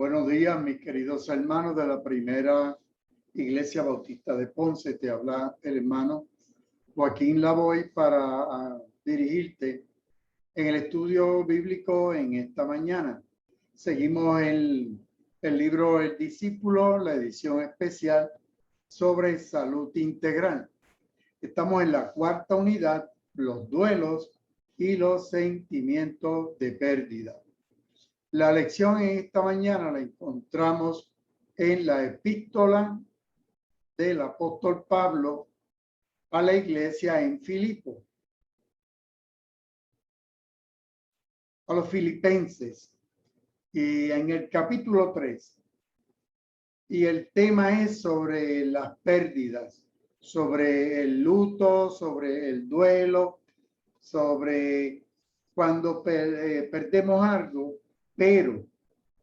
Buenos días, mis queridos hermanos de la primera Iglesia Bautista de Ponce. Te habla el hermano Joaquín Lavoy para dirigirte en el estudio bíblico en esta mañana. Seguimos el libro El Discípulo, la edición especial sobre salud integral. Estamos en la cuarta unidad, los duelos y los sentimientos de pérdida. La lección en esta mañana la encontramos en la epístola del apóstol Pablo a la iglesia en Filipo, a los filipenses, y en el capítulo 3. Y el tema es sobre las pérdidas, sobre el luto, sobre el duelo, sobre cuando perdemos algo. Pero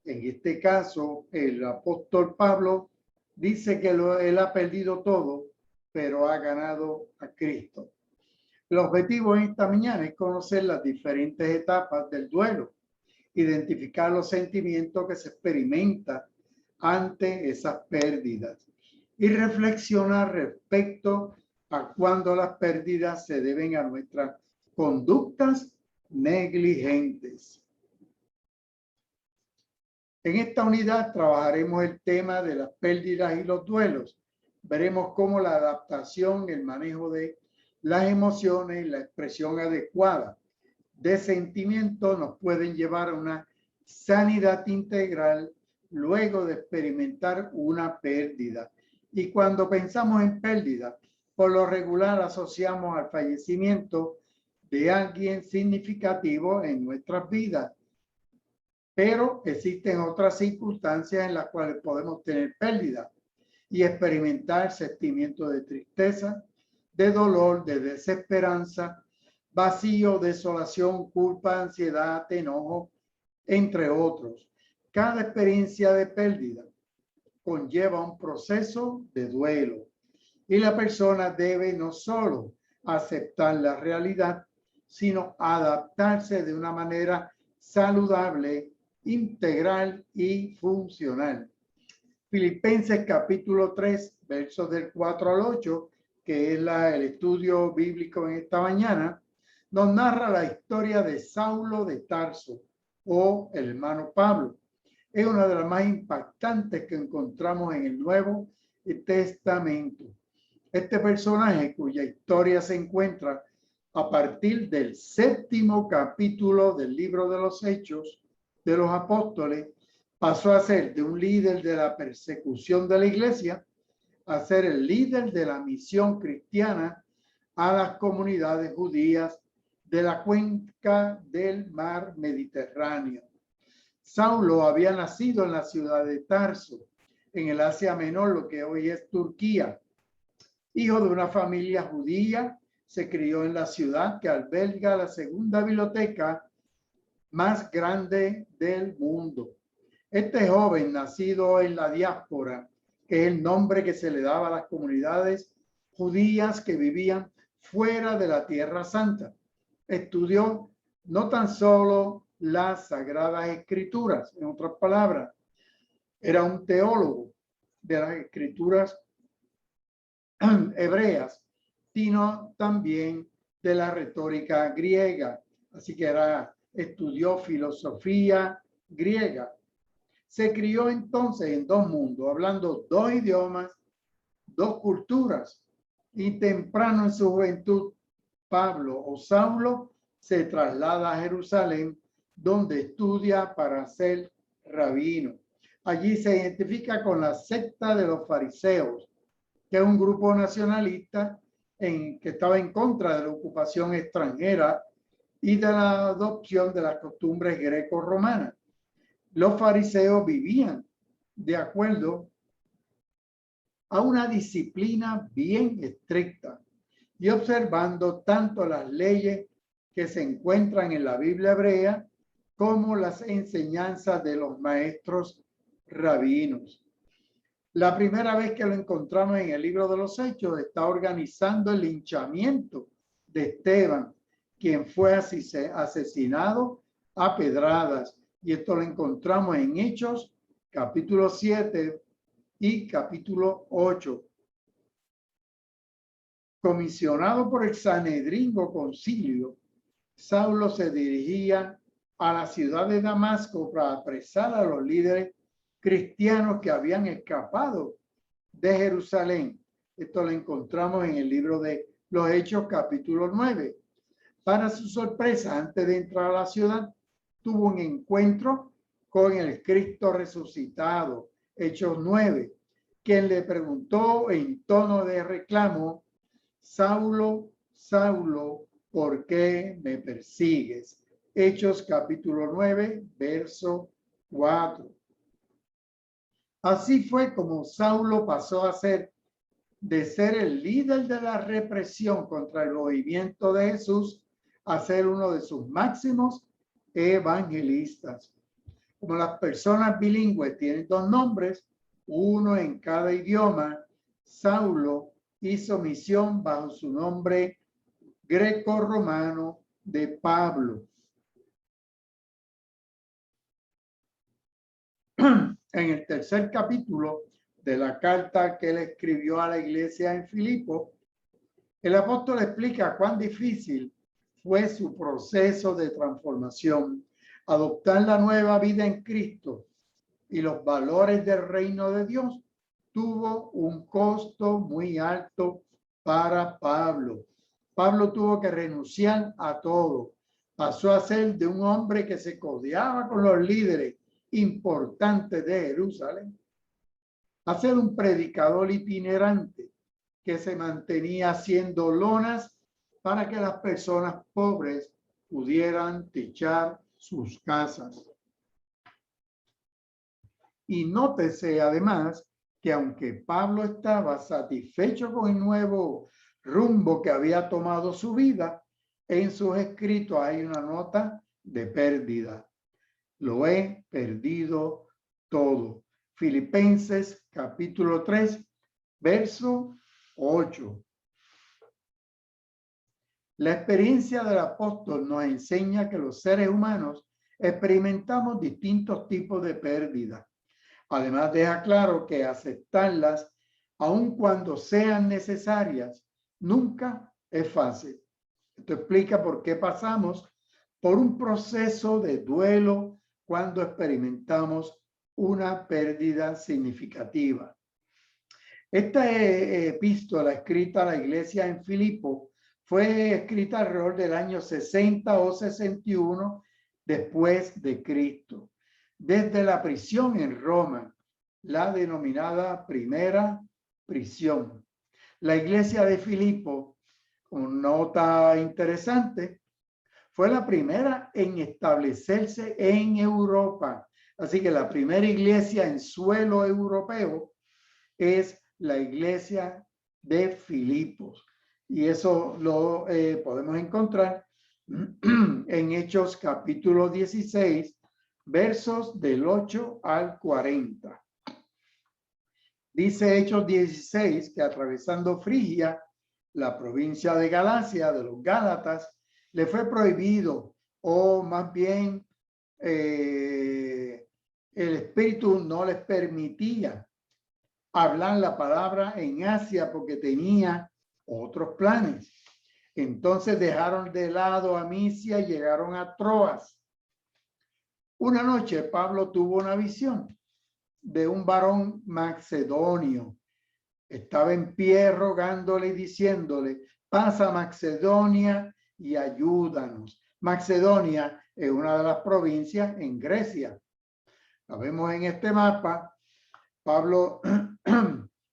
en este caso, el apóstol Pablo dice que él ha perdido todo, pero ha ganado a Cristo. El objetivo en esta mañana es conocer las diferentes etapas del duelo, identificar los sentimientos que se experimentan ante esas pérdidas y reflexionar respecto a cuándo las pérdidas se deben a nuestras conductas negligentes. En esta unidad trabajaremos el tema de las pérdidas y los duelos. Veremos cómo la adaptación, el manejo de las emociones y la expresión adecuada de sentimientos nos pueden llevar a una sanidad integral luego de experimentar una pérdida. Y cuando pensamos en pérdida, por lo regular asociamos al fallecimiento de alguien significativo en nuestras vidas. Pero existen otras circunstancias en las cuales podemos tener pérdida y experimentar sentimientos de tristeza, de dolor, de desesperanza, vacío, desolación, culpa, ansiedad, enojo, entre otros. Cada experiencia de pérdida conlleva un proceso de duelo y la persona debe no solo aceptar la realidad, sino adaptarse de una manera saludable, integral y funcional. Filipenses capítulo 3, versos del 4 al 8, que es el estudio bíblico en esta mañana, nos narra la historia de Saulo de Tarso o el hermano Pablo. Es una de las más impactantes que encontramos en el Nuevo Testamento. Este personaje, cuya historia se encuentra a partir del 7º capítulo del libro de los Hechos de los Apóstoles, pasó a ser de un líder de la persecución de la iglesia a ser el líder de la misión cristiana a las comunidades judías de la cuenca del mar Mediterráneo. Saulo había nacido en la ciudad de Tarso, en el Asia Menor, lo que hoy es Turquía. Hijo de una familia judía, se crió en la ciudad que alberga la segunda biblioteca más grande del mundo. Este joven, nacido en la diáspora, que es el nombre que se le daba a las comunidades judías que vivían fuera de la Tierra Santa, estudió no tan solo las Sagradas Escrituras, en otras palabras, era un teólogo de las Escrituras hebreas, sino también de la retórica griega. Así que estudió filosofía griega. Se crió entonces en dos mundos, hablando dos idiomas, dos culturas. Y temprano en su juventud, Pablo o Saulo se traslada a Jerusalén, donde estudia para ser rabino. Allí se identifica con la secta de los fariseos, que es un grupo nacionalista que estaba en contra de la ocupación extranjera y de la adopción de las costumbres greco-romanas. Los fariseos vivían de acuerdo a una disciplina bien estricta y observando tanto las leyes que se encuentran en la Biblia hebrea como las enseñanzas de los maestros rabinos. La primera vez que lo encontramos en el libro de los Hechos, está organizando el linchamiento de Esteban, quien fue asesinado a pedradas. Y esto lo encontramos en Hechos capítulo 7 y capítulo 8. Comisionado por el Sanedrín o concilio, Saulo se dirigía a la ciudad de Damasco para apresar a los líderes cristianos que habían escapado de Jerusalén. Esto lo encontramos en el libro de los Hechos, capítulo 9. Para su sorpresa, antes de entrar a la ciudad, tuvo un encuentro con el Cristo resucitado, Hechos 9, quien le preguntó en tono de reclamo: Saulo, Saulo, ¿por qué me persigues? Hechos capítulo 9, verso 4. Así fue como Saulo pasó a ser el líder de la represión contra el movimiento de Jesús a ser uno de sus máximos evangelistas. Como las personas bilingües tienen dos nombres, uno en cada idioma, Saulo hizo misión bajo su nombre greco-romano de Pablo. En el tercer capítulo de la carta que él escribió a la iglesia en Filipo, el apóstol explica cuán difícil fue su proceso de transformación, adoptar la nueva vida en Cristo y los valores del reino de Dios. Tuvo un costo muy alto para Pablo. Pablo tuvo que renunciar a todo. Pasó a ser de un hombre que se codeaba con los líderes importantes de Jerusalén a ser un predicador itinerante que se mantenía haciendo lonas para que las personas pobres pudieran techar sus casas. Y nótese además que aunque Pablo estaba satisfecho con el nuevo rumbo que había tomado su vida, en sus escritos hay una nota de pérdida. Lo he perdido todo. Filipenses capítulo 3, verso 8. La experiencia del apóstol nos enseña que los seres humanos experimentamos distintos tipos de pérdida. Además, deja claro que aceptarlas, aun cuando sean necesarias, nunca es fácil. Esto explica por qué pasamos por un proceso de duelo cuando experimentamos una pérdida significativa. Esta epístola escrita a la iglesia en Filipo fue escrita alrededor del año 60 o 61 después de Cristo, desde la prisión en Roma, la denominada primera prisión. La iglesia de Filipo, con nota interesante, fue la primera en establecerse en Europa. Así que la primera iglesia en suelo europeo es la iglesia de Filipos. Y eso lo podemos encontrar en Hechos capítulo 16, versos del 8 al 40. Dice Hechos 16 que atravesando Frigia, la provincia de Galacia, de los Gálatas, le fue prohibido, o más bien el Espíritu no les permitía hablar la palabra en Asia porque tenía otros planes. Entonces dejaron de lado a Misia y llegaron a Troas. Una noche Pablo tuvo una visión de un varón macedonio. Estaba en pie rogándole y diciéndole: pasa a Macedonia y ayúdanos. Macedonia es una de las provincias en Grecia. La vemos en este mapa. Pablo,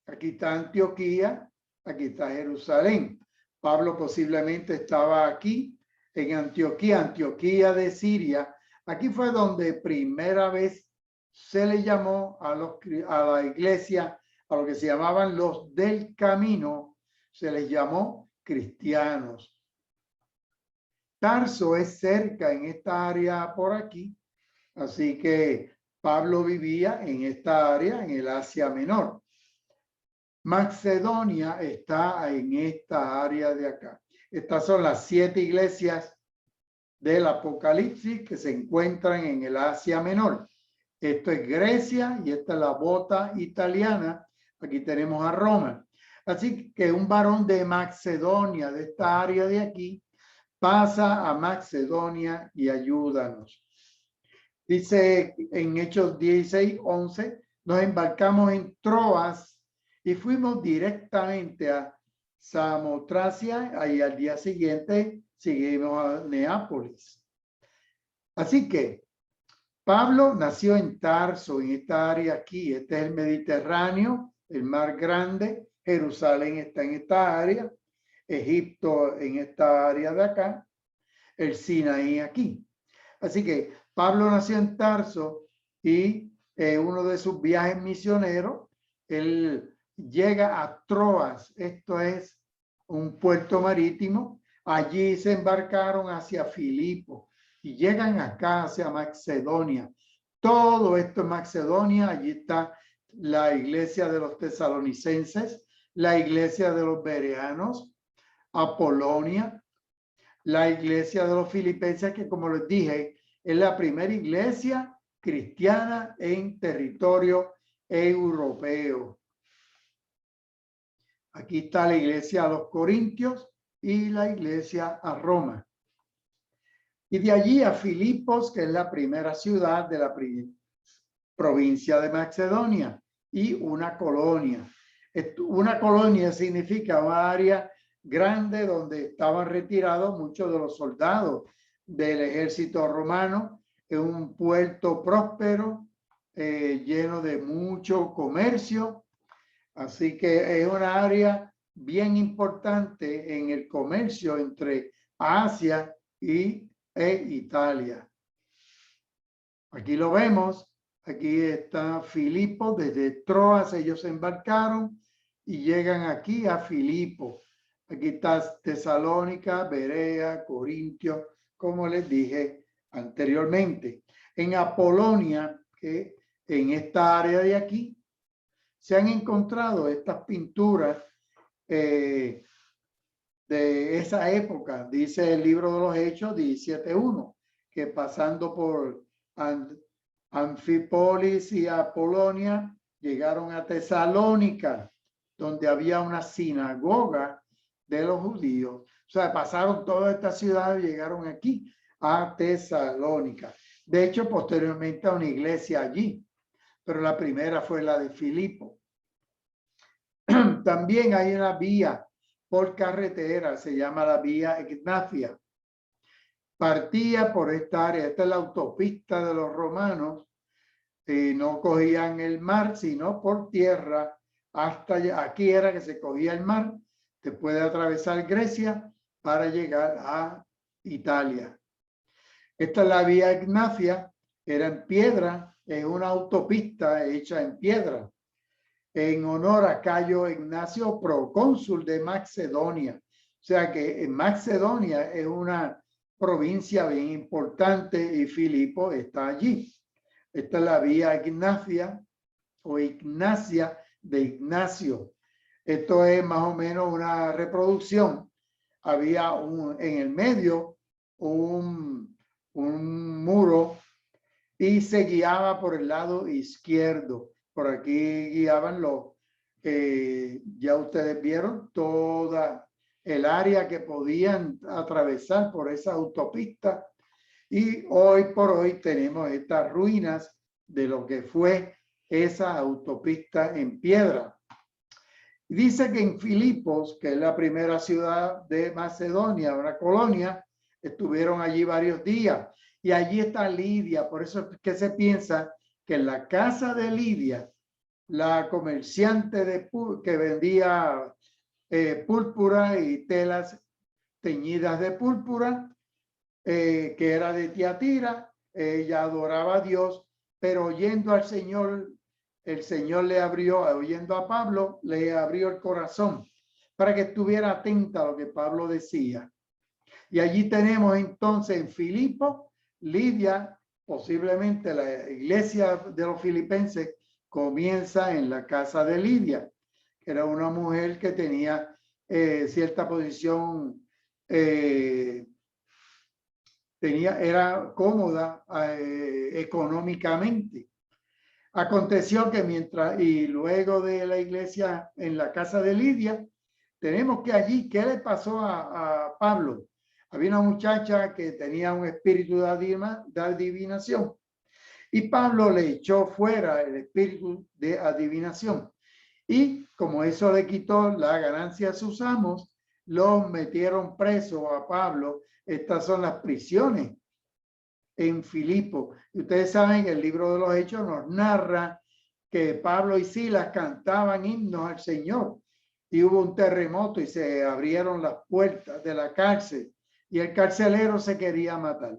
aquí está Antioquía, aquí está Jerusalén. Pablo posiblemente estaba aquí en Antioquía, Antioquía de Siria. Aquí fue donde primera vez se le llamó a la iglesia, a lo que se llamaban los del camino, se les llamó cristianos. Tarso es cerca en esta área por aquí, así que Pablo vivía en esta área, en el Asia Menor. Macedonia está en esta área de acá. Estas son las 7 iglesias del Apocalipsis que se encuentran en el Asia Menor. Esto es Grecia y esta es la bota italiana. Aquí tenemos a Roma. Así que un varón de Macedonia, de esta área de aquí, pasa a Macedonia y ayúdanos. Dice en Hechos 16:11, nos embarcamos en Troas y fuimos directamente a Samotracia y al día siguiente seguimos a Neápolis. Así que Pablo nació en Tarso, en esta área aquí. Este es el Mediterráneo, el Mar Grande. Jerusalén está en esta área. Egipto en esta área de acá. El Sinaí aquí. Así que Pablo nació en Tarso y uno de sus viajes misioneros, él llega a Troas. Esto es un puerto marítimo. Allí se embarcaron hacia Filipo y llegan acá hacia Macedonia. Todo esto es Macedonia. Allí está la iglesia de los tesalonicenses, la iglesia de los bereanos, Apolonia, la iglesia de los filipenses, que como les dije, es la primera iglesia cristiana en territorio europeo. Aquí está la iglesia a los Corintios y la iglesia a Roma. Y de allí a Filipos, que es la primera ciudad de la provincia de Macedonia y una colonia. Una colonia significa un área grande donde estaban retirados muchos de los soldados del ejército romano, en un puerto próspero, lleno de mucho comercio. Así que es una área bien importante en el comercio entre Asia e Italia. Aquí lo vemos. Aquí está Filipo. Desde Troas ellos se embarcaron y llegan aquí a Filipo. Aquí está Tesalónica, Berea, Corintio, como les dije anteriormente. En Apolonia, que en esta área de aquí, se han encontrado estas pinturas de esa época. Dice el libro de los Hechos 17:1, que pasando por Anfípolis y Apolonia, llegaron a Tesalónica, donde había una sinagoga de los judíos. O sea, pasaron todas estas ciudades y llegaron aquí a Tesalónica. De hecho, posteriormente a una iglesia allí, pero la primera fue la de Filipo. También hay una vía por carretera, se llama la vía Ignacia. Partía por esta área, esta es la autopista de los romanos, no cogían el mar, sino por tierra, hasta allá. Aquí era que se cogía el mar, se puede atravesar Grecia para llegar a Italia. Esta es la vía Ignacia, era en piedra, es una autopista hecha en piedra, en honor a Cayo Ignacio, procónsul de Macedonia. O sea que en Macedonia es una provincia bien importante y Filipo está allí. Esta es la vía Ignacia o Ignacia de Ignacio. Esto es más o menos una reproducción. Había en el medio un muro y se guiaba por el lado izquierdo. Por aquí guiaban los, ya ustedes vieron toda el área que podían atravesar por esa autopista. Y hoy por hoy tenemos estas ruinas de lo que fue esa autopista en piedra. Dice que en Filipos, que es la primera ciudad de Macedonia, una colonia, estuvieron allí varios días. Y allí está Lidia. Por eso es que se piensa que en la casa de Lidia, la comerciante que vendía púrpura y telas teñidas de púrpura, que era de Tiatira, ella adoraba a Dios, pero oyendo al Señor, el Señor le abrió, oyendo a Pablo, le abrió el corazón para que estuviera atenta a lo que Pablo decía. Y allí tenemos entonces en Filipo, Lidia, posiblemente la iglesia de los filipenses comienza en la casa de Lidia, que era una mujer que tenía cierta posición, era cómoda económicamente. Aconteció que y luego de la iglesia en la casa de Lidia, tenemos que allí, ¿qué le pasó a Pablo? Había una muchacha que tenía un espíritu de adivinación y Pablo le echó fuera el espíritu de adivinación. Y como eso le quitó la ganancia a sus amos, los metieron preso a Pablo. Estas son las prisiones en Filipo. Y ustedes saben que el libro de los Hechos nos narra que Pablo y Silas cantaban himnos al Señor y hubo un terremoto y se abrieron las puertas de la cárcel y el carcelero se quería matar.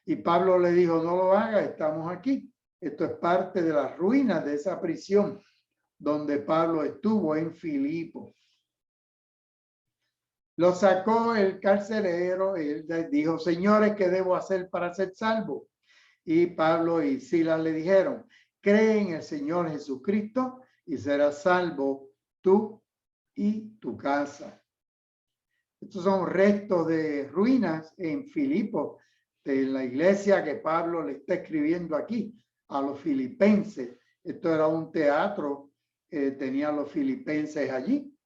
Y Pablo le dijo, no lo haga, estamos aquí. Esto es parte de las ruinas de esa prisión donde Pablo estuvo en Filipo. Lo sacó el carcelero y él dijo, señores, ¿qué debo hacer para ser salvo? Y Pablo y Silas le dijeron, cree en el Señor Jesucristo y serás salvo tú y tu casa. Estos son restos de ruinas en Filipo, de la iglesia que Pablo le está escribiendo aquí a los filipenses. Esto era un teatro, tenían los filipenses allí.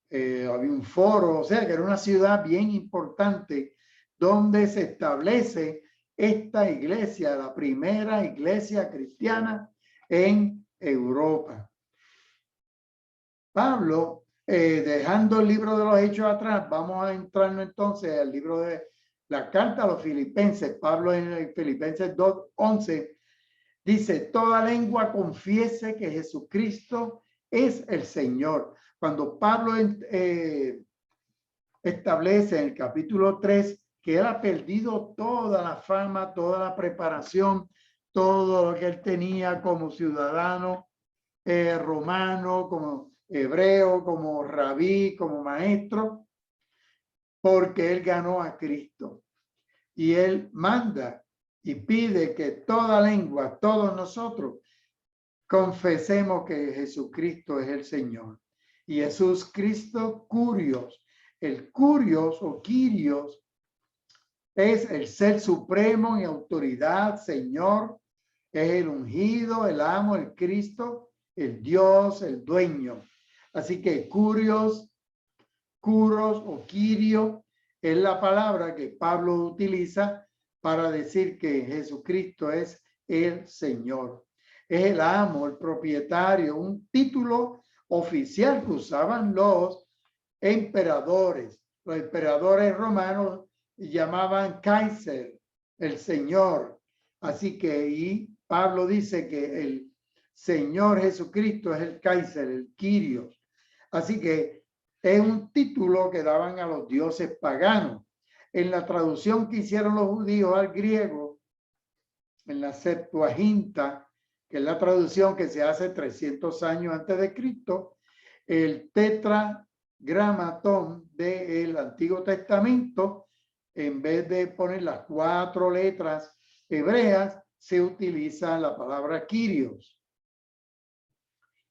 Había un foro, o sea que era una ciudad bien importante donde se establece esta iglesia, la primera iglesia cristiana en Europa. Pablo, dejando el libro de los Hechos atrás, vamos a entrarnos entonces al libro de la carta a los filipenses. Pablo en Filipenses 2:11 dice, toda lengua confiese que Jesucristo es el Señor. Cuando Pablo establece en el capítulo 3 que él ha perdido toda la fama, toda la preparación, todo lo que él tenía como ciudadano romano, como hebreo, como rabí, como maestro, porque él ganó a Cristo. Y él manda y pide que toda lengua, todos nosotros, confesemos que Jesucristo es el Señor. Y Jesús Cristo, Curios. El Curios o Quirios es el ser supremo y autoridad, Señor. Es el ungido, el amo, el Cristo, el Dios, el dueño. Así que Curios, Curos o Quirio es la palabra que Pablo utiliza para decir que Jesucristo es el Señor. Es el amo, el propietario, un título oficial que usaban los emperadores. Los emperadores romanos llamaban Kaiser, el Señor. Así que y Pablo dice que el Señor Jesucristo es el Kaiser, el Kyrios. Así que es un título que daban a los dioses paganos. En la traducción que hicieron los judíos al griego, en la Septuaginta, que es la traducción que se hace 300 años antes de Cristo, el tetragramatón del Antiguo Testamento, en vez de poner las 4 letras hebreas, se utiliza la palabra Kyrios.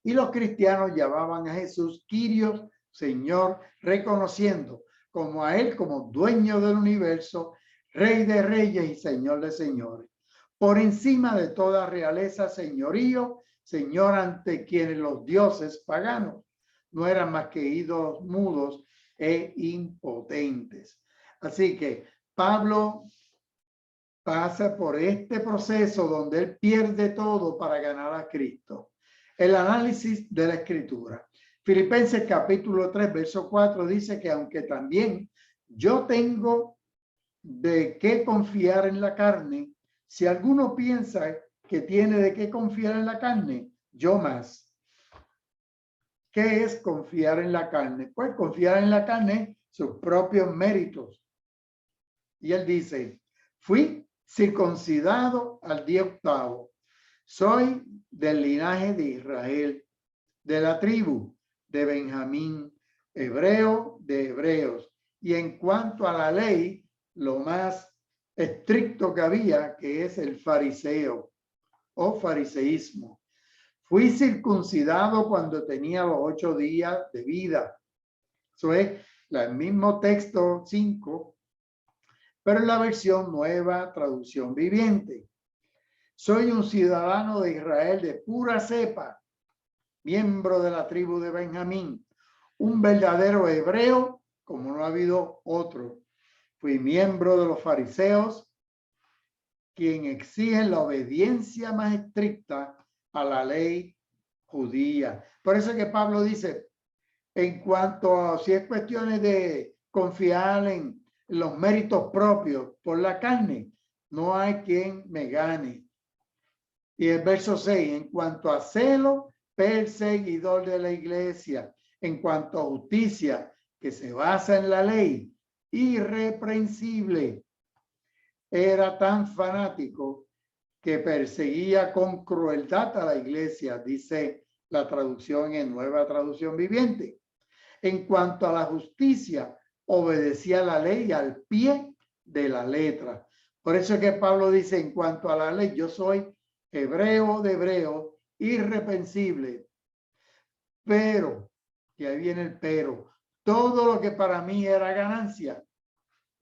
Y los cristianos llamaban a Jesús Kyrios, Señor, reconociendo como a él como dueño del universo, Rey de reyes y Señor de señores. Por encima de toda realeza, señorío, Señor ante quienes los dioses paganos no eran más que ídolos mudos e impotentes. Así que Pablo pasa por este proceso donde él pierde todo para ganar a Cristo. El análisis de la Escritura. Filipenses capítulo 3, verso 4 dice que aunque también yo tengo de qué confiar en la carne, si alguno piensa que tiene de qué confiar en la carne, yo más. ¿Qué es confiar en la carne? Pues confiar en la carne sus propios méritos. Y él dice, fui circuncidado al día 8º. Soy del linaje de Israel, de la tribu de Benjamín, hebreo de hebreos. Y en cuanto a la ley, lo más estricto que había, que es el fariseo o fariseísmo. Fui circuncidado cuando tenía los 8 días de vida. Eso es el mismo texto 5, pero en la versión nueva, traducción viviente. Soy un ciudadano de Israel de pura cepa, miembro de la tribu de Benjamín, un verdadero hebreo como no ha habido otro. Fui miembro de los fariseos, quien exigen la obediencia más estricta a la ley judía. Por eso es que Pablo dice, en cuanto a si es cuestiones de confiar en los méritos propios por la carne, no hay quien me gane. Y el verso 6, en cuanto a celo, perseguidor de la iglesia, en cuanto a justicia, que se basa en la ley, irreprensible. Era tan fanático que perseguía con crueldad a la iglesia, dice la traducción en Nueva Traducción Viviente. En cuanto a la justicia, obedecía la ley al pie de la letra. Por eso es que Pablo dice, en cuanto a la ley, yo soy hebreo de hebreo, irreprensible. Pero, y ahí viene el pero, todo lo que para mí era ganancia,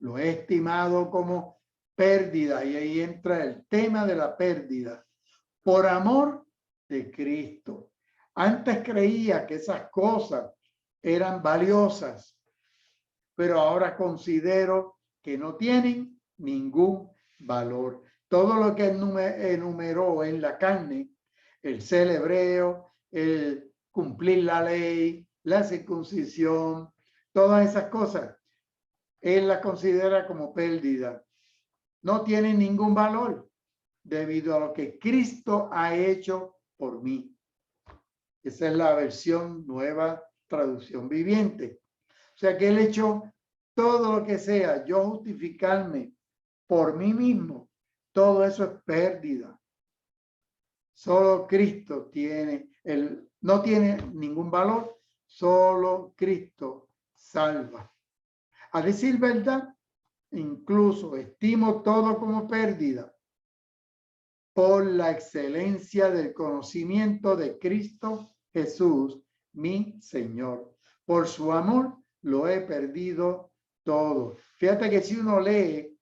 lo he estimado como pérdida. Y ahí entra el tema de la pérdida. Por amor de Cristo. Antes creía que esas cosas eran valiosas, pero ahora considero que no tienen ningún valor. Todo lo que enumeró en la carne, el ser hebreo, el cumplir la ley, la circuncisión, todas esas cosas, él las considera como pérdida. No tienen ningún valor debido a lo que Cristo ha hecho por mí. Esa es la versión Nueva Traducción Viviente. O sea que él echó todo lo que sea, yo justificarme por mí mismo, todo eso es pérdida. Solo Cristo no tiene ningún valor, solo Cristo salva. A decir verdad, incluso estimo todo como pérdida por la excelencia del conocimiento de Cristo Jesús, mi Señor. Por su amor lo he perdido todo. Fíjate que si uno lee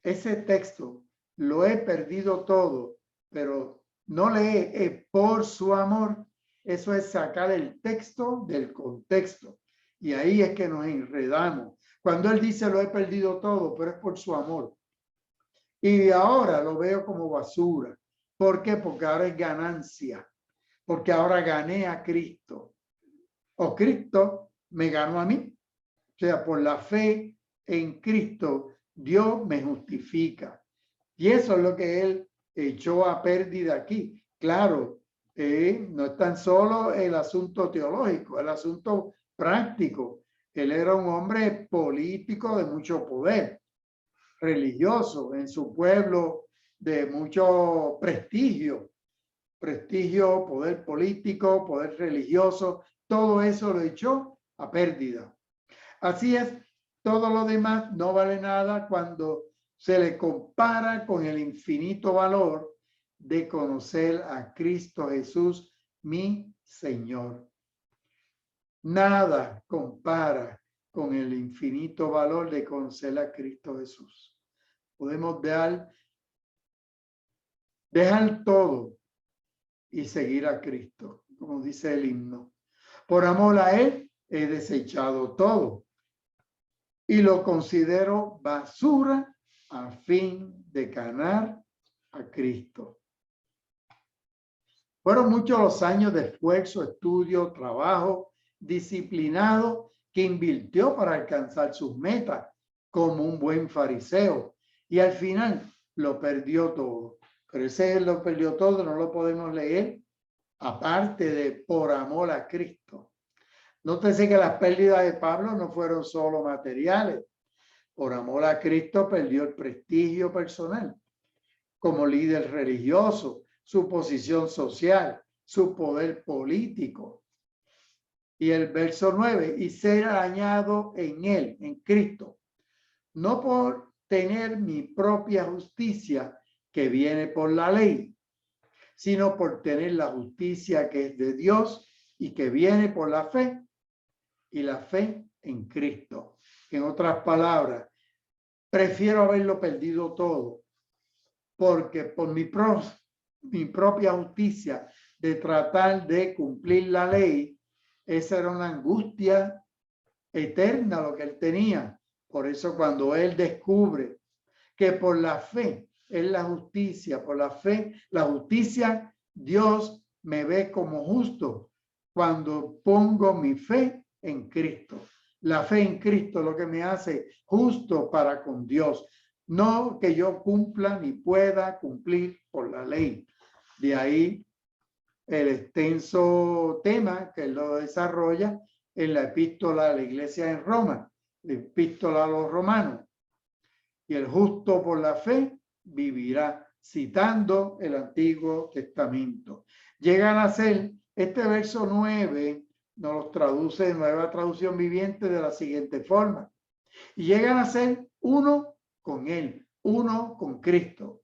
ese texto, lo he perdido todo, pero no lee por su amor, eso es sacar el texto del contexto. Y ahí es que nos enredamos. Cuando él dice lo he perdido todo, pero es por su amor. Y ahora lo veo como basura. ¿Por qué? Porque ahora es ganancia. Porque ahora gané a Cristo. O Cristo me ganó a mí. O sea, por la fe en Cristo, Dios me justifica. Y eso es lo que él echó a pérdida aquí. Claro, no es tan solo el asunto teológico, el asunto práctico. Él era un hombre político de mucho poder, religioso en su pueblo, de mucho prestigio, poder político, poder religioso, todo eso lo echó a pérdida. Así es, todo lo demás no vale nada cuando se le compara con el infinito valor de conocer a Cristo Jesús, mi Señor. Nada compara con el infinito valor de conocer a Cristo Jesús. Podemos dejar todo y seguir a Cristo, como dice el himno. Por amor a Él he desechado todo y lo considero basura a fin de ganar a Cristo. Fueron muchos los años de esfuerzo, estudio, trabajo disciplinado que invirtió para alcanzar sus metas como un buen fariseo y al final lo perdió todo. Pero ese lo perdió todo, no lo podemos leer aparte de por amor a Cristo. Nótese que las pérdidas de Pablo no fueron solo materiales. Por amor a Cristo perdió el prestigio personal como líder religioso, su posición social, su poder político. Y el verso 9, y ser hallado en él, en Cristo, no por tener mi propia justicia que viene por la ley, sino por tener la justicia que es de Dios y que viene por la fe, y la fe en Cristo. En otras palabras, prefiero haberlo perdido todo, porque por mi mi propia justicia, de tratar de cumplir la ley, esa era una angustia eterna lo que él tenía. Por eso cuando él descubre que por la fe es la justicia, por la fe, la justicia, Dios me ve como justo cuando pongo mi fe en Cristo. La fe en Cristo es lo que me hace justo para con Dios. No que yo cumpla ni pueda cumplir por la ley. De ahí el extenso tema que él lo desarrolla en la epístola a la iglesia en Roma, la epístola a los romanos. Y el justo por la fe vivirá, citando el Antiguo Testamento. Llegan a ser, este verso 9 nos lo traduce en Nueva Traducción Viviente de la siguiente forma. Y llegan a ser uno con Él, uno con Cristo.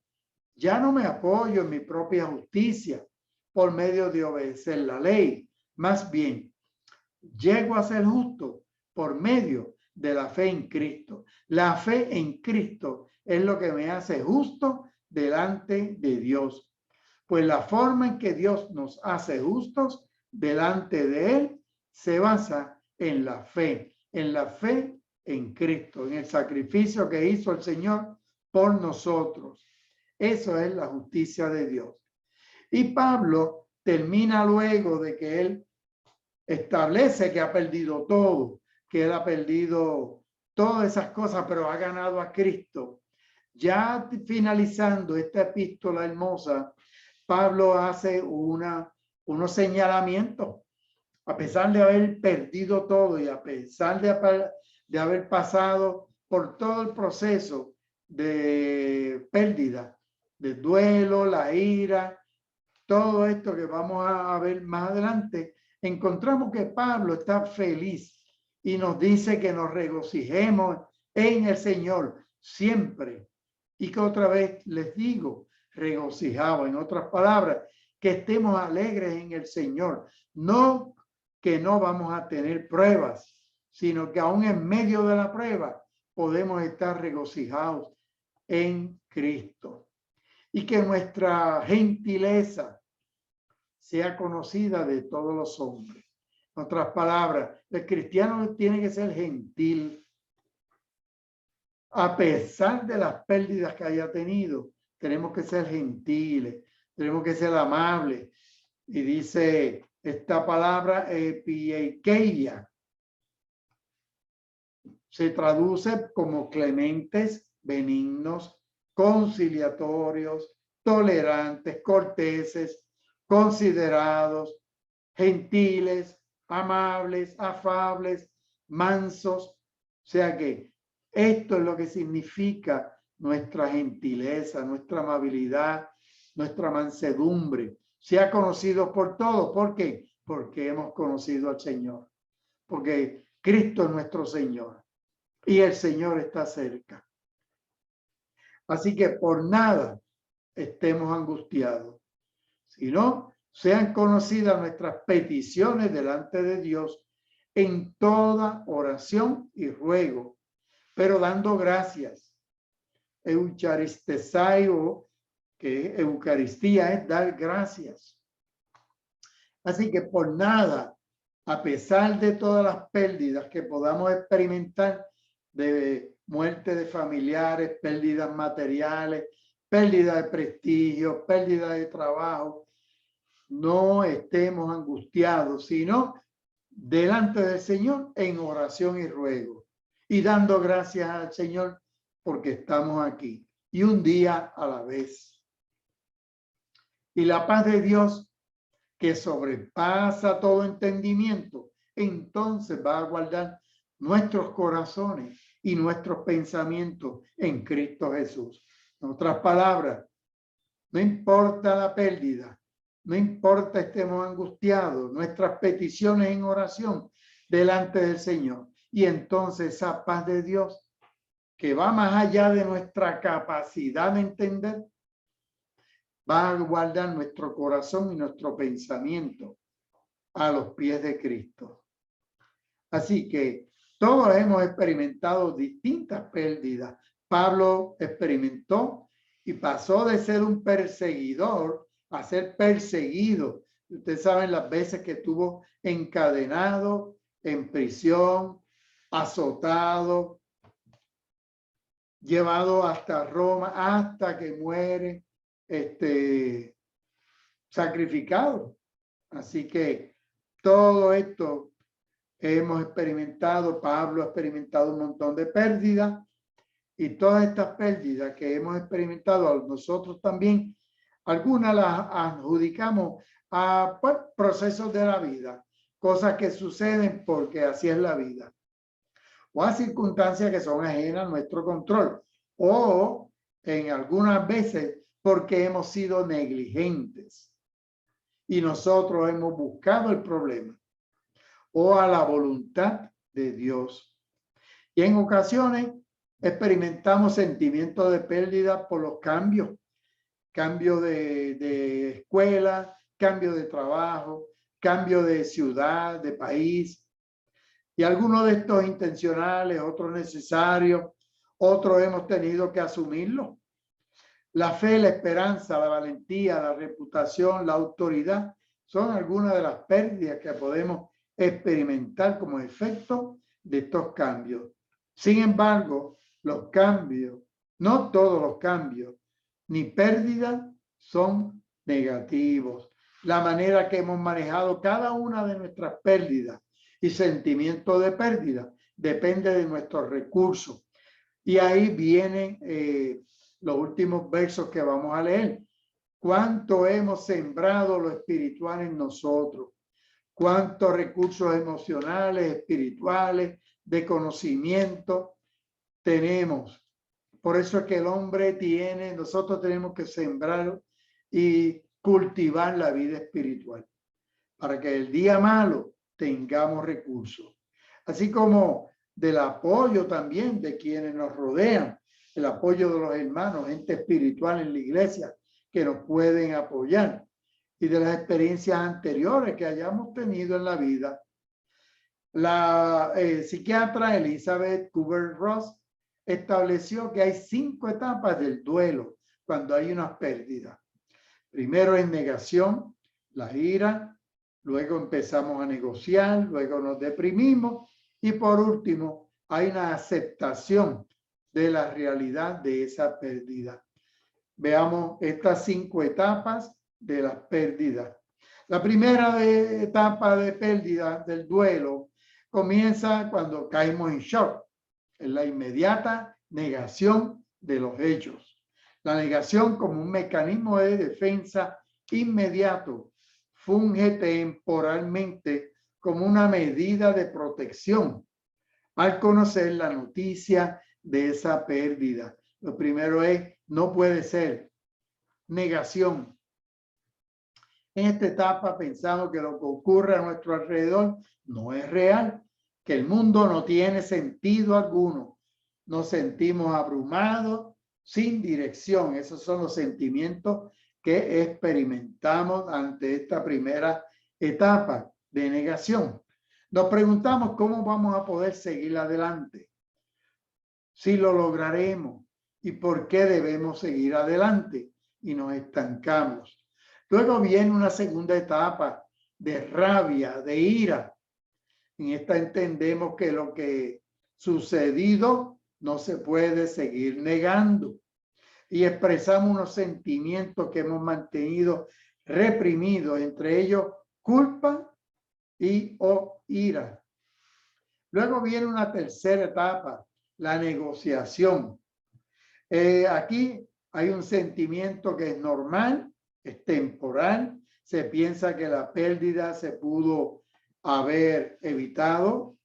Ya no me apoyo en mi propia justicia por medio de obedecer la ley. Más bien, llego a ser justo por medio de la fe en Cristo. La fe en Cristo es lo que me hace justo delante de Dios. Pues la forma en que Dios nos hace justos delante de Él se basa en la fe en Cristo, en el sacrificio que hizo el Señor por nosotros. Eso es la justicia de Dios. Y Pablo termina luego de que él establece que ha perdido todo, que él ha perdido todas esas cosas, pero ha ganado a Cristo. Ya finalizando esta epístola hermosa, Pablo hace unos señalamientos. A pesar de haber perdido todo y a pesar de haber pasado por todo el proceso de pérdida, de duelo, la ira, todo esto que vamos a ver más adelante, encontramos que Pablo está feliz y nos dice que nos regocijemos en el Señor siempre. Y que otra vez les digo, regocijados, en otras palabras, que estemos alegres en el Señor. No que no vamos a tener pruebas, sino que aún en medio de la prueba podemos estar regocijados en Cristo. Y que nuestra gentileza sea conocida de todos los hombres. En otras palabras, el cristiano tiene que ser gentil. A pesar de las pérdidas que haya tenido, tenemos que ser gentiles, tenemos que ser amables. Y dice esta palabra epieikeia. Se traduce como clementes, benignos, conciliatorios, tolerantes, corteses, considerados, gentiles, amables, afables, mansos. O sea que esto es lo que significa nuestra gentileza, nuestra amabilidad, nuestra mansedumbre. Se ha conocido por todo. ¿Por qué? Porque hemos conocido al Señor. Porque Cristo es nuestro Señor. Y el Señor está cerca. Así que por nada estemos angustiados, sino sean conocidas nuestras peticiones delante de Dios en toda oración y ruego, pero dando gracias. Eucharistesaio, que Eucaristía es dar gracias. Así que por nada, a pesar de todas las pérdidas que podamos experimentar, de muerte de familiares, pérdidas materiales, pérdida de prestigio, pérdida de trabajo, no estemos angustiados, sino delante del Señor en oración y ruego y dando gracias al Señor porque estamos aquí y un día a la vez. Y la paz de Dios, que sobrepasa todo entendimiento, entonces va a guardar nuestros corazones y nuestros pensamientos en Cristo Jesús. En otras palabras, no importa la pérdida, no importa estemos angustiados, nuestras peticiones en oración delante del Señor. Y entonces esa paz de Dios, que va más allá de nuestra capacidad de entender, va a guardar nuestro corazón y nuestro pensamiento a los pies de Cristo. Así que todos hemos experimentado distintas pérdidas. Pablo experimentó y pasó de ser un perseguidor a ser perseguido. Ustedes saben las veces que estuvo encadenado, en prisión, azotado, llevado hasta Roma, hasta que muere, sacrificado. Así que todo esto hemos experimentado, Pablo ha experimentado un montón de pérdidas, y todas estas pérdidas que hemos experimentado nosotros también, algunas las adjudicamos a procesos de la vida, cosas que suceden porque así es la vida, o a circunstancias que son ajenas a nuestro control, o en algunas veces porque hemos sido negligentes y nosotros hemos buscado el problema, o a la voluntad de Dios. Y en ocasiones experimentamos sentimientos de pérdida por los cambios, cambio de escuela, cambio de trabajo, cambio de ciudad, de país. Y algunos de estos intencionales, otros necesarios, otros hemos tenido que asumirlo. La fe, la esperanza, la valentía, la reputación, la autoridad son algunas de las pérdidas que podemos experimentar como efecto de estos cambios. Sin embargo, los cambios, no todos los cambios, ni pérdidas son negativos. La manera que hemos manejado cada una de nuestras pérdidas y sentimiento de pérdida depende de nuestros recursos. Y ahí vienen los últimos versos que vamos a leer. ¿Cuánto hemos sembrado lo espiritual en nosotros? ¿Cuántos recursos emocionales, espirituales, de conocimiento tenemos? Por eso es que el hombre nosotros tenemos que sembrar y cultivar la vida espiritual para que el día malo tengamos recursos. Así como del apoyo también de quienes nos rodean, el apoyo de los hermanos, gente espiritual en la iglesia que nos pueden apoyar, y de las experiencias anteriores que hayamos tenido en la vida. La psiquiatra Elizabeth Kubler-Ross estableció que hay 5 etapas del duelo cuando hay una pérdida. Primero es negación, la ira, luego empezamos a negociar, luego nos deprimimos y por último hay una aceptación de la realidad de esa pérdida. Veamos estas 5 etapas de las pérdidas. La primera etapa de pérdida del duelo comienza cuando caemos en shock, en la inmediata negación de los hechos. La negación como un mecanismo de defensa inmediato funge temporalmente como una medida de protección al conocer la noticia de esa pérdida. Lo primero es, no puede ser. Negación. En esta etapa pensamos que lo que ocurre a nuestro alrededor no es real, que el mundo no tiene sentido alguno. Nos sentimos abrumados, sin dirección. Esos son los sentimientos que experimentamos ante esta primera etapa de negación. Nos preguntamos cómo vamos a poder seguir adelante, si lo lograremos y por qué debemos seguir adelante, y nos estancamos. Luego viene una segunda etapa de rabia, de ira. En esta entendemos que lo que sucedido no se puede seguir negando y expresamos unos sentimientos que hemos mantenido reprimidos, entre ellos culpa y o ira. Luego viene una tercera etapa, la negociación. Aquí hay un sentimiento que es normal, es temporal. Se piensa que la pérdida se pudo haber evitado.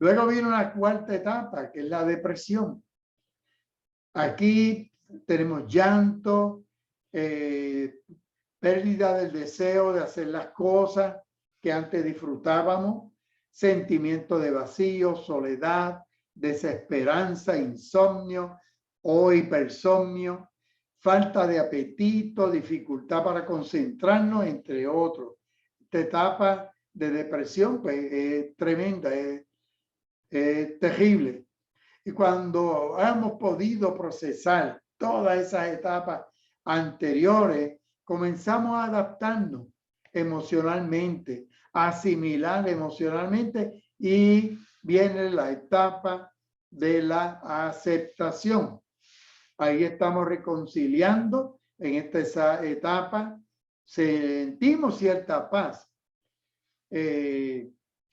Luego viene una cuarta etapa, que es la depresión. Aquí tenemos llanto, pérdida del deseo de hacer las cosas que antes disfrutábamos, sentimiento de vacío, soledad, desesperanza, insomnio o hipersomnio, falta de apetito, dificultad para concentrarnos, entre otros. Esta etapa de depresión pues, es tremenda, es terrible. Y cuando hemos podido procesar todas esas etapas anteriores, comenzamos a adaptarnos emocionalmente, a asimilar emocionalmente, y viene la etapa de la aceptación. Ahí estamos reconciliando. En esta etapa sentimos cierta paz.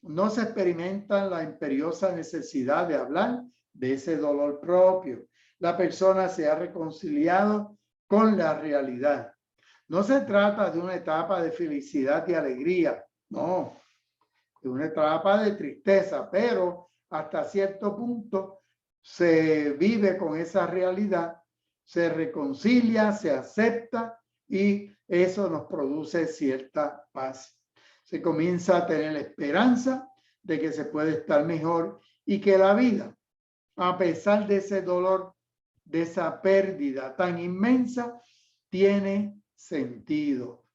No se experimenta la imperiosa necesidad de hablar de ese dolor propio. La persona se ha reconciliado con la realidad. No se trata de una etapa de felicidad y alegría, no, de una etapa de tristeza, pero hasta cierto punto se vive con esa realidad, se reconcilia, se acepta, y eso nos produce cierta paz. Se comienza a tener la esperanza de que se puede estar mejor y que la vida, a pesar de ese dolor, de esa pérdida tan inmensa, tiene sentido.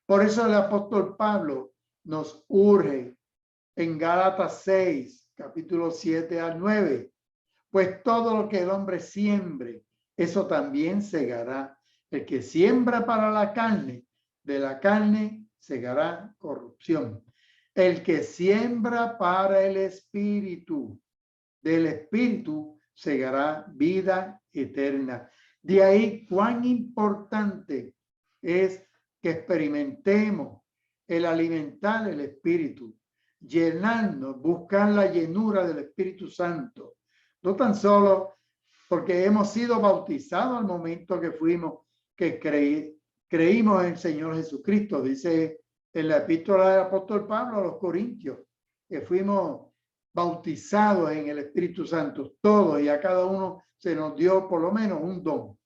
Por eso el apóstol Pablo nos urge en Gálatas 6, capítulo 7 al 9, pues todo lo que el hombre siembre, eso también segará. El que siembra para la carne, de la carne segará corrupción. El que siembra para el espíritu, del espíritu segará vida eterna. De ahí cuán importante es que experimentemos el alimentar el espíritu, llenarnos, buscar la llenura del Espíritu Santo. No tan solo porque hemos sido bautizados al momento que fuimos, que creímos en el Señor Jesucristo. Dice en la epístola del apóstol Pablo a los Corintios, que fuimos bautizados en el Espíritu Santo, todos, y a cada uno se nos dio por lo menos un don.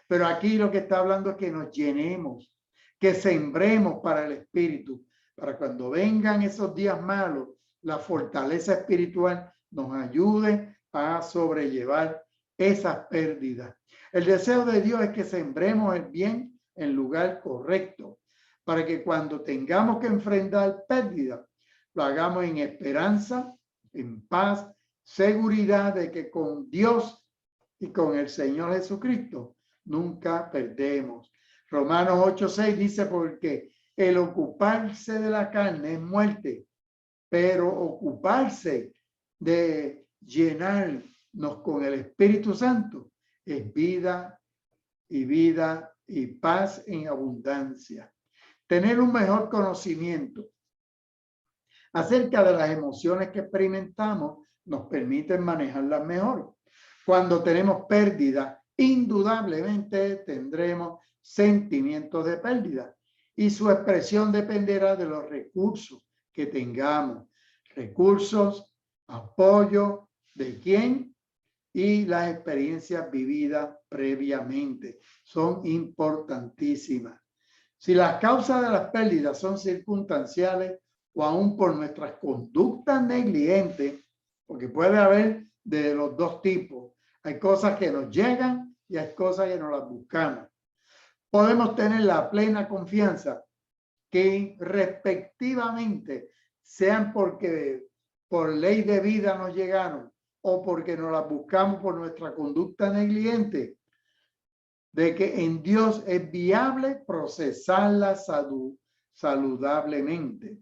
Pero aquí lo que está hablando es que nos llenemos, que sembremos para el Espíritu, para cuando vengan esos días malos, la fortaleza espiritual nos ayude a sobrellevar esas pérdidas. El deseo de Dios es que sembremos el bien en lugar correcto, para que cuando tengamos que enfrentar pérdidas, lo hagamos en esperanza, en paz, seguridad de que con Dios y con el Señor Jesucristo nunca perdemos. Romanos 8:6 dice, porque el ocuparse de la carne es muerte, pero ocuparse de llenarnos con el Espíritu Santo es vida y paz en abundancia. Tener un mejor conocimiento acerca de las emociones que experimentamos nos permite manejarlas mejor. Cuando tenemos pérdida, indudablemente tendremos sentimientos de pérdida, y su expresión dependerá de los recursos que tengamos. Recursos, apoyo de quién y las experiencias vividas previamente son importantísimas. Si las causas de las pérdidas son circunstanciales o aún por nuestras conductas negligentes, porque puede haber de los dos tipos. Hay cosas que nos llegan y hay cosas que no las buscamos. Podemos tener la plena confianza que respectivamente sean porque por ley de vida nos llegaron o porque nos las buscamos por nuestra conducta negligente, de que en Dios es viable procesarlas saludablemente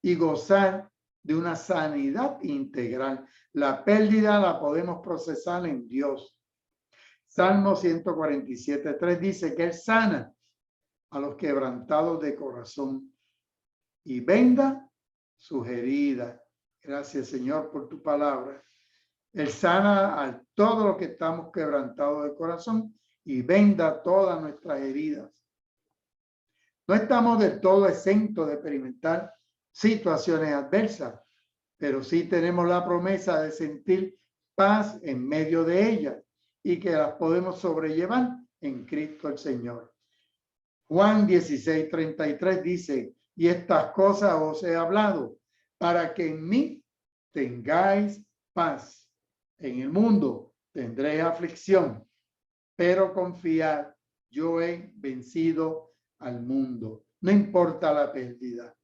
y gozar de una sanidad integral. La pérdida la podemos procesar en Dios. Salmo 147:3 dice que Él sana a los quebrantados de corazón y venda sus heridas. Gracias, Señor, por tu palabra. Él sana a todos los que estamos quebrantados de corazón y venda todas nuestras heridas. No estamos del todo exentos de experimentar situaciones adversas, pero sí tenemos la promesa de sentir paz en medio de ellas y que las podemos sobrellevar en Cristo el Señor. Juan 16:33 dice, y estas cosas os he hablado para que en mí tengáis paz. En el mundo tendréis aflicción, pero confiad, yo he vencido al mundo. No importa la pérdida.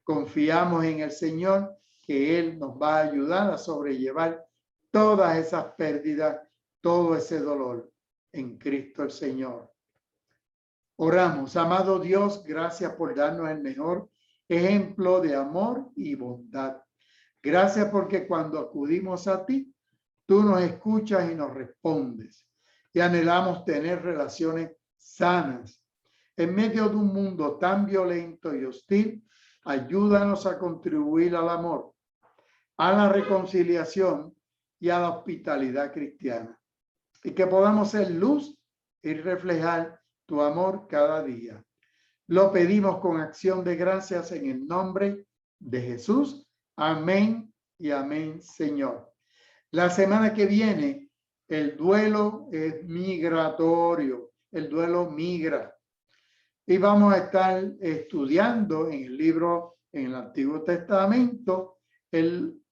Confiamos en el Señor, que Él nos va a ayudar a sobrellevar todas esas pérdidas, todo ese dolor en Cristo el Señor. Oramos, amado Dios, gracias por darnos el mejor ejemplo de amor y bondad. Gracias porque cuando acudimos a ti, tú nos escuchas y nos respondes. Y anhelamos tener relaciones sanas. En medio de un mundo tan violento y hostil, ayúdanos a contribuir al amor, a la reconciliación y a la hospitalidad cristiana. Y que podamos ser luz y reflejar tu amor cada día. Lo pedimos con acción de gracias en el nombre de Jesús. Amén y amén, Señor. La semana que viene, el duelo es migratorio. El duelo migra. Y vamos a estar estudiando en el libro, en el Antiguo Testamento,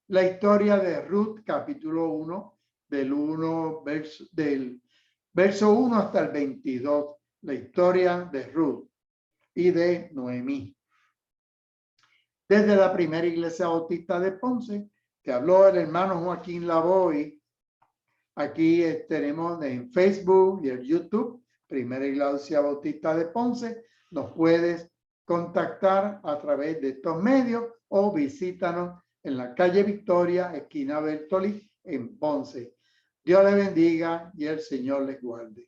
la historia de Ruth, capítulo 1, del verso 1 hasta el 22, la historia de Ruth y de Noemí. Desde la primera iglesia bautista de Ponce, te habló el hermano Joaquín Lavoy. Aquí tenemos en Facebook y en YouTube, Primera Iglesia Bautista de Ponce. Nos puedes contactar a través de estos medios o visítanos en la calle Victoria, esquina Bertoli, en Ponce. Dios les bendiga y el Señor les guarde.